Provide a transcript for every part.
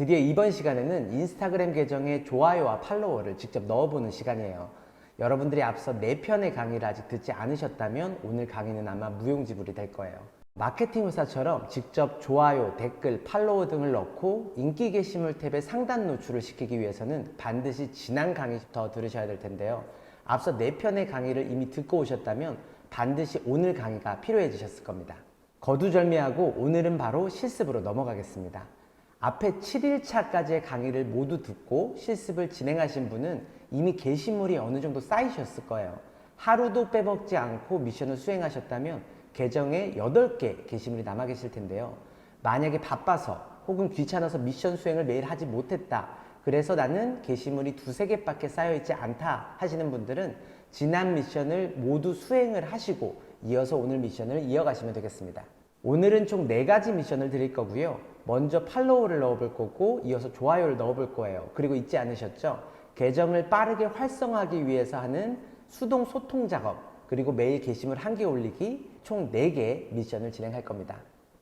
드디어 이번 시간에는 인스타그램 계정에 좋아요와 팔로워를 직접 넣어보는 시간이에요. 여러분들이 앞서 4편의 강의를 아직 듣지 않으셨다면 오늘 강의는 아마 무용지물이 될 거예요. 마케팅 회사처럼 직접 좋아요, 댓글, 팔로워 등을 넣고 인기 게시물 탭에 상단 노출을 시키기 위해서는 반드시 지난 강의부터 들으셔야 될 텐데요. 앞서 4편의 강의를 이미 듣고 오셨다면 반드시 오늘 강의가 필요해지셨을 겁니다. 거두절미하고 오늘은 바로 실습으로 넘어가겠습니다. 앞에 7일차까지의 강의를 모두 듣고 실습을 진행하신 분은 이미 게시물이 어느 정도 쌓이셨을 거예요. 하루도 빼먹지 않고 미션을 수행하셨다면 계정에 8개 게시물이 남아 계실 텐데요. 만약에 바빠서 혹은 귀찮아서 미션 수행을 매일 하지 못했다. 그래서 나는 게시물이 2~3개밖에 쌓여있지 않다 하시는 분들은 지난 미션을 모두 수행을 하시고 이어서 오늘 미션을 이어가시면 되겠습니다. 오늘은 총 4가지 미션을 드릴 거고요. 먼저 팔로우를 넣어볼 거고 이어서 좋아요를 넣어볼 거예요. 그리고 잊지 않으셨죠? 계정을 빠르게 활성화하기 위해서 하는 수동 소통 작업, 그리고 매일 게시물 1개 올리기, 총 4개 미션을 진행할 겁니다.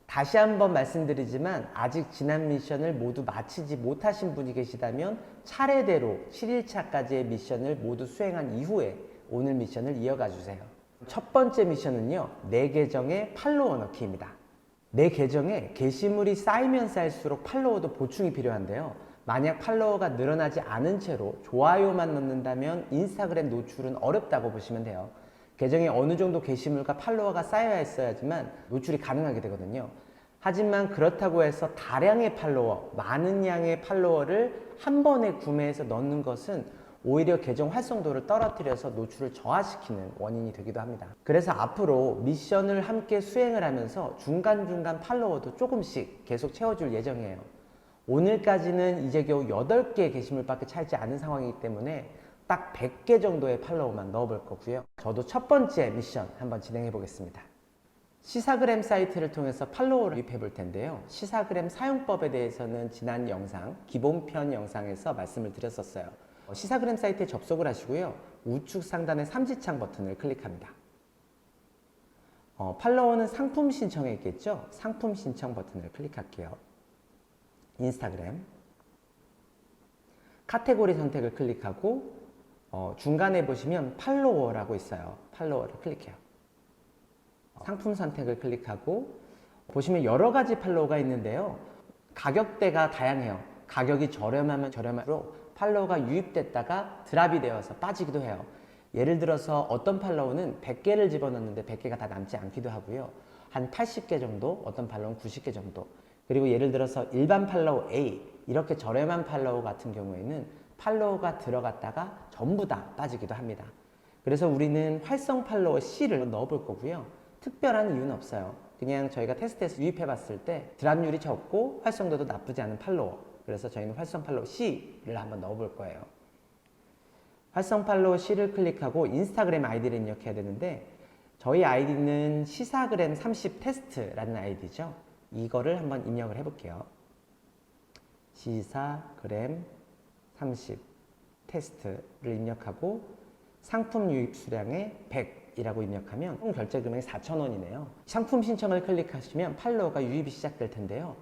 다시 한번 말씀드리지만 아직 지난 미션을 모두 마치지 못하신 분이 계시다면 차례대로 7일차까지의 미션을 모두 수행한 이후에 오늘 미션을 이어가 주세요. 첫 번째 미션은요, 내 계정에 팔로워 넣기입니다. 내 계정에 게시물이 쌓이면 쌓일수록 팔로워도 보충이 필요한데요. 만약 팔로워가 늘어나지 않은 채로 좋아요만 넣는다면 인스타그램 노출은 어렵다고 보시면 돼요. 계정에 어느 정도 게시물과 팔로워가 쌓여야 했어야지만 노출이 가능하게 되거든요. 하지만 그렇다고 해서 다량의 팔로워, 많은 양의 팔로워를 한 번에 구매해서 넣는 것은 오히려 계정 활성도를 떨어뜨려서 노출을 저하시키는 원인이 되기도 합니다. 그래서 앞으로 미션을 함께 수행을 하면서 중간중간 팔로워도 조금씩 계속 채워줄 예정이에요. 오늘까지는 이제 겨우 8개 게시물밖에 차지 않은 상황이기 때문에 딱 100개 정도의 팔로워만 넣어볼 거고요. 저도 첫 번째 미션 한번 진행해 보겠습니다. 시사그램 사이트를 통해서 팔로워를 유입해 볼 텐데요. 시사그램 사용법에 대해서는 지난 영상, 기본편 영상에서 말씀을 드렸었어요. 시사그램 사이트에 접속을 하시고요. 우측 상단의 삼지창 버튼을 클릭합니다. 팔로워는 상품 신청에 있겠죠? 상품 신청 버튼을 클릭할게요. 인스타그램. 카테고리 선택을 클릭하고 중간에 보시면 팔로워라고 있어요. 팔로워를 클릭해요. 상품 선택을 클릭하고 보시면 여러 가지 팔로워가 있는데요. 가격대가 다양해요. 가격이 저렴하면 저렴할수록 팔로워가 유입됐다가 드랍이 되어서 빠지기도 해요. 예를 들어서 어떤 팔로워는 100개를 집어넣는데 100개가 다 남지 않기도 하고요. 한 80개 정도, 어떤 팔로워는 90개 정도. 그리고 예를 들어서 일반 팔로워 A, 이렇게 저렴한 팔로워 같은 경우에는 팔로워가 들어갔다가 전부 다 빠지기도 합니다. 그래서 우리는 활성 팔로워 C를 넣어볼 거고요. 특별한 이유는 없어요. 그냥 저희가 테스트해서 유입해 봤을 때 드랍률이 적고 활성도도 나쁘지 않은 팔로워. 그래서 저희는 활성 팔로워 C를 한번 넣어볼 거예요. 활성 팔로워 C를 클릭하고 인스타그램 아이디를 입력해야 되는데 저희 아이디는 시사그램 30 테스트라는 아이디죠. 이거를 한번 입력을 해볼게요. 시사그램 30 테스트를 입력하고 상품 유입 수량에 100이라고 입력하면 총 결제 금액이 4,000원이네요. 상품 신청을 클릭하시면 팔로워가 유입이 시작될 텐데요.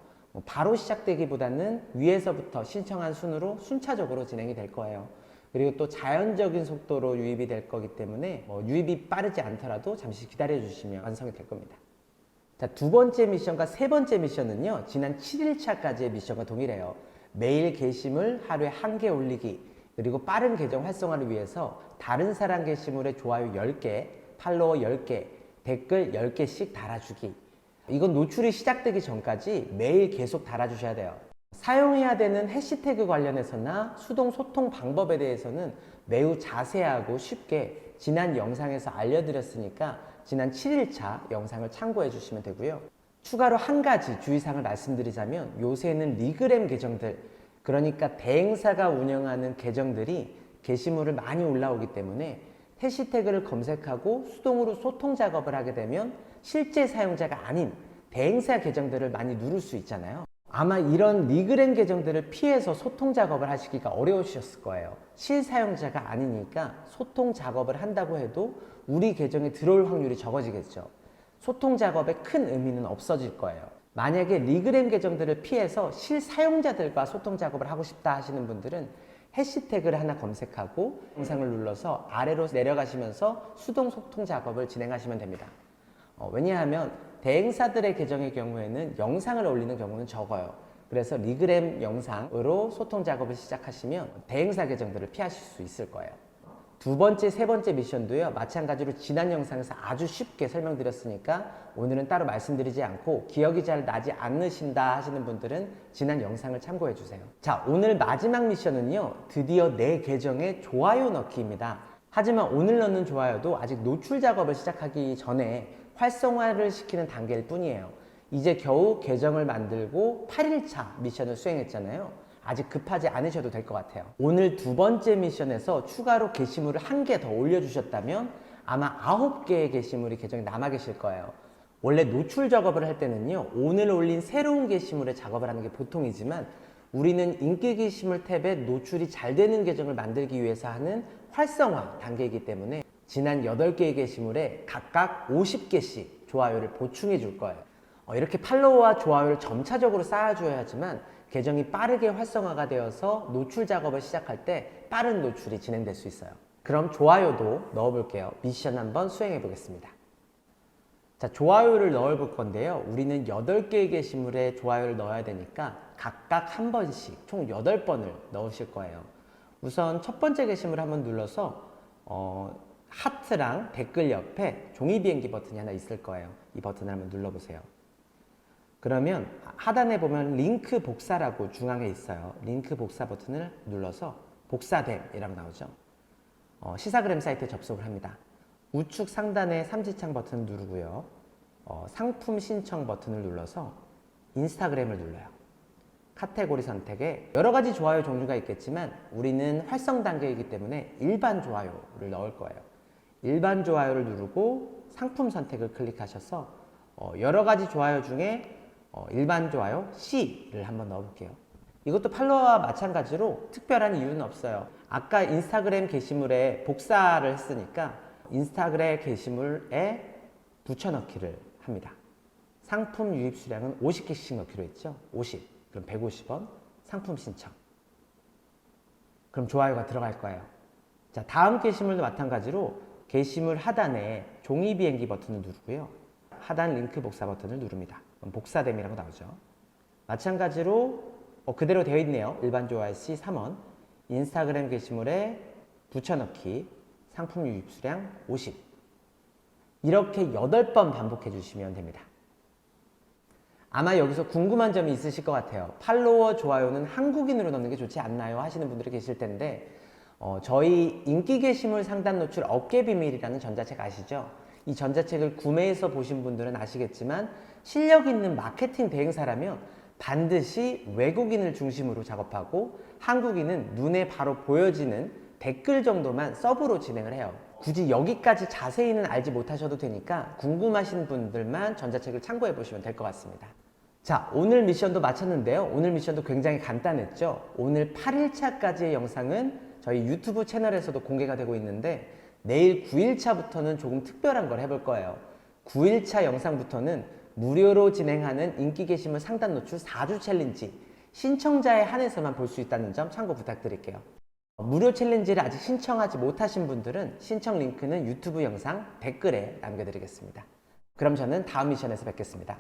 바로 시작되기보다는 위에서부터 신청한 순으로 순차적으로 진행이 될 거예요. 그리고 또 자연적인 속도로 유입이 될 거기 때문에 유입이 빠르지 않더라도 잠시 기다려 주시면 완성이 될 겁니다. 자, 두 번째 미션과 세 번째 미션은요, 지난 7일차까지의 미션과 동일해요. 매일 게시물 하루에 1개 올리기, 그리고 빠른 계정 활성화를 위해서 다른 사람 게시물에 좋아요 10개, 팔로워 10개, 댓글 10개씩 달아주기. 이건 노출이 시작되기 전까지 매일 계속 달아주셔야 돼요. 사용해야 되는 해시태그 관련해서나 수동 소통 방법에 대해서는 매우 자세하고 쉽게 지난 영상에서 알려드렸으니까 지난 7일차 영상을 참고해 주시면 되고요. 추가로 한 가지 주의사항을 말씀드리자면 요새는 리그램 계정들, 그러니까 대행사가 운영하는 계정들이 게시물을 많이 올라오기 때문에 해시태그를 검색하고 수동으로 소통 작업을 하게 되면 실제 사용자가 아닌 대행사 계정들을 많이 누를 수 있잖아요. 아마 이런 리그램 계정들을 피해서 소통 작업을 하시기가 어려우셨을 거예요. 실사용자가 아니니까 소통 작업을 한다고 해도 우리 계정에 들어올 확률이 적어지겠죠. 소통 작업에 큰 의미는 없어질 거예요. 만약에 리그램 계정들을 피해서 실사용자들과 소통 작업을 하고 싶다 하시는 분들은 해시태그를 하나 검색하고 영상을 눌러서 아래로 내려가시면서 수동 소통 작업을 진행하시면 됩니다. 왜냐하면 대행사들의 계정의 경우에는 영상을 올리는 경우는 적어요. 그래서 리그램 영상으로 소통 작업을 시작하시면 대행사 계정들을 피하실 수 있을 거예요. 두 번째, 세 번째 미션도요, 마찬가지로 지난 영상에서 아주 쉽게 설명드렸으니까 오늘은 따로 말씀드리지 않고 기억이 잘 나지 않으신다 하시는 분들은 지난 영상을 참고해 주세요. 자, 오늘 마지막 미션은요, 드디어 내 계정에 좋아요 넣기입니다. 하지만 오늘 넣는 좋아요도 아직 노출 작업을 시작하기 전에 활성화를 시키는 단계일 뿐이에요. 이제 겨우 계정을 만들고 8일차 미션을 수행했잖아요. 아직 급하지 않으셔도 될 것 같아요. 오늘 두 번째 미션에서 추가로 게시물을 한 개 더 올려주셨다면 아마 9개의 게시물이 계정에 남아 계실 거예요. 원래 노출 작업을 할 때는요, 오늘 올린 새로운 게시물에 작업을 하는 게 보통이지만 우리는 인기 게시물 탭에 노출이 잘 되는 계정을 만들기 위해서 하는 활성화 단계이기 때문에 지난 8개의 게시물에 각각 50개씩 좋아요를 보충해 줄 거예요. 이렇게 팔로워와 좋아요를 점차적으로 쌓아줘야지만 계정이 빠르게 활성화가 되어서 노출 작업을 시작할 때 빠른 노출이 진행될 수 있어요. 그럼 좋아요도 넣어볼게요. 미션 한번 수행해 보겠습니다. 자, 좋아요를 넣어볼 건데요. 우리는 8개의 게시물에 좋아요를 넣어야 되니까 각각 한 번씩 총 8번을 넣으실 거예요. 우선 첫 번째 게시물 한번 눌러서 하트랑 댓글 옆에 종이 비행기 버튼이 하나 있을 거예요. 이 버튼을 한번 눌러보세요. 그러면 하단에 보면 링크 복사라고 중앙에 있어요. 링크 복사 버튼을 눌러서 복사됨이라고 나오죠. 시사그램 사이트에 접속을 합니다. 우측 상단에 삼지창 버튼을 누르고요. 상품 신청 버튼을 눌러서 인스타그램을 눌러요. 카테고리 선택에 여러 가지 좋아요 종류가 있겠지만 우리는 활성 단계이기 때문에 일반 좋아요를 넣을 거예요. 일반 좋아요를 누르고 상품 선택을 클릭하셔서 여러 가지 좋아요 중에 일반 좋아요 C를 한번 넣어볼게요. 이것도 팔로워와 마찬가지로 특별한 이유는 없어요. 아까 인스타그램 게시물에 복사를 했으니까 인스타그램 게시물에 붙여넣기를 합니다. 상품 유입 수량은 50개씩 넣기로 했죠. 50. 그럼 150원. 상품 신청. 그럼 좋아요가 들어갈 거예요. 자, 다음 게시물도 마찬가지로 게시물 하단에 종이 비행기 버튼을 누르고요. 하단 링크 복사 버튼을 누릅니다. 복사됨이라고 나오죠. 마찬가지로 그대로 되어 있네요. 일반 좋아요 C 3원, 인스타그램 게시물에 붙여넣기, 상품 유입 수량 50. 이렇게 8번 반복해 주시면 됩니다. 아마 여기서 궁금한 점이 있으실 것 같아요. 팔로워, 좋아요는 한국인으로 넣는 게 좋지 않나요? 하시는 분들이 계실 텐데 저희 인기 게시물 상단 노출 어깨 비밀이라는 전자책 아시죠? 이 전자책을 구매해서 보신 분들은 아시겠지만 실력 있는 마케팅 대행사라면 반드시 외국인을 중심으로 작업하고 한국인은 눈에 바로 보여지는 댓글 정도만 서브로 진행을 해요. 굳이 여기까지 자세히는 알지 못하셔도 되니까 궁금하신 분들만 전자책을 참고해 보시면 될 것 같습니다. 자, 오늘 미션도 마쳤는데요. 오늘 미션도 굉장히 간단했죠. 오늘 8일차까지의 영상은 저희 유튜브 채널에서도 공개가 되고 있는데 내일 9일차부터는 조금 특별한 걸 해볼 거예요. 9일차 영상부터는 무료로 진행하는 인기 게시물 상단 노출 4주 챌린지 신청자에 한해서만 볼 수 있다는 점 참고 부탁드릴게요. 무료 챌린지를 아직 신청하지 못하신 분들은 신청 링크는 유튜브 영상 댓글에 남겨드리겠습니다. 그럼 저는 다음 미션에서 뵙겠습니다.